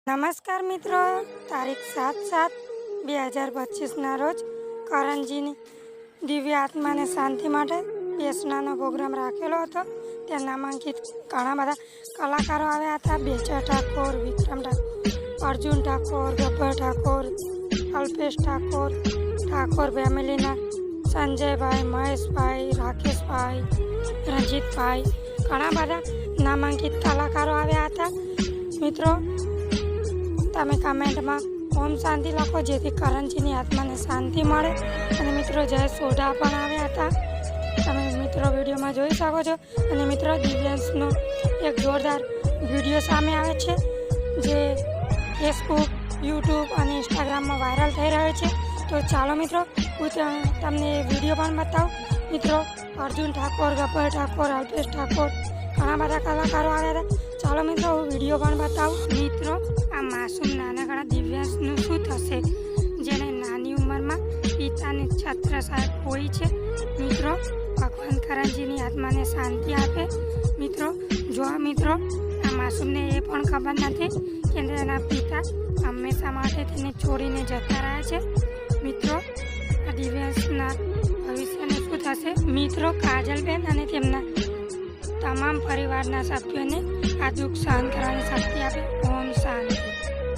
નમસ્કાર મિત્રો, તારીખ 7/7/2025ના રોજ કરણજીની દિવ્ય આત્માને શાંતિ માટે બેસણાનો પ્રોગ્રામ રાખેલો હતો। ત્યાં નામાંકિત ઘણા બધા કલાકારો આવ્યા હતા। બેચર ઠાકોર, વિક્રમ ઠાકોર, અર્જુન ઠાકોર, ગબ્બર ઠાકોર, અલ્પેશ ઠાકોર, ઠાકોર ફેમિલીના સંજયભાઈ, મહેશભાઈ, રાકેશભાઈ, રંજીતભાઈ, ઘણા બધા નામાંકિત કલાકારો આવ્યા હતા। મિત્રો, તમે કમેન્ટમાં ઓમ શાંતિ લખો જેથી કરણજીની આત્માને શાંતિ મળે। અને મિત્રો, જય સોઢા પણ આવ્યા હતા, તમે મિત્રો વિડીયોમાં જોઈ શકો છો। અને મિત્રો, દિવ્યાંશનો એક જોરદાર વિડીયો સામે આવે છે જે ફેસબુક, યુટ્યુબ અને ઇન્સ્ટાગ્રામમાં વાયરલ થઈ રહ્યો છે। તો ચાલો મિત્રો, હું તમને એ વિડીયો પણ બતાવું। મિત્રો, અર્જુન ઠાકોર, ગબ્બર ઠાકોર, અલ્પેશ ઠાકોર, ઘણા બધા કલાકારો આવ્યા હતા। ચાલો મિત્રો, હું વિડીયો પણ બતાવું। મિત્રો, આ માસૂમ નાનકડા દિવ્યાંશનું શું થશે જેને નાની ઉંમરમાં પિતાની છત્રછાયા હોય છે? મિત્રો, ભગવાન કરણજીની આત્માને શાંતિ આપે। મિત્રો, જો આ માસૂમને એ પણ ખબર નથી કે તેના પિતા હંમેશા માટે તેને છોડીને જતા રહ્યા છે। મિત્રો, આ દિવ્યાંશના ભવિષ્યનું શું થશે? મિત્રો, કાજલબેન અને તેમના તમામ પરિવારના સભ્યોને આ દુઃખ સહન કરવાની શક્તિ આપે। ઓમ શાંતિ।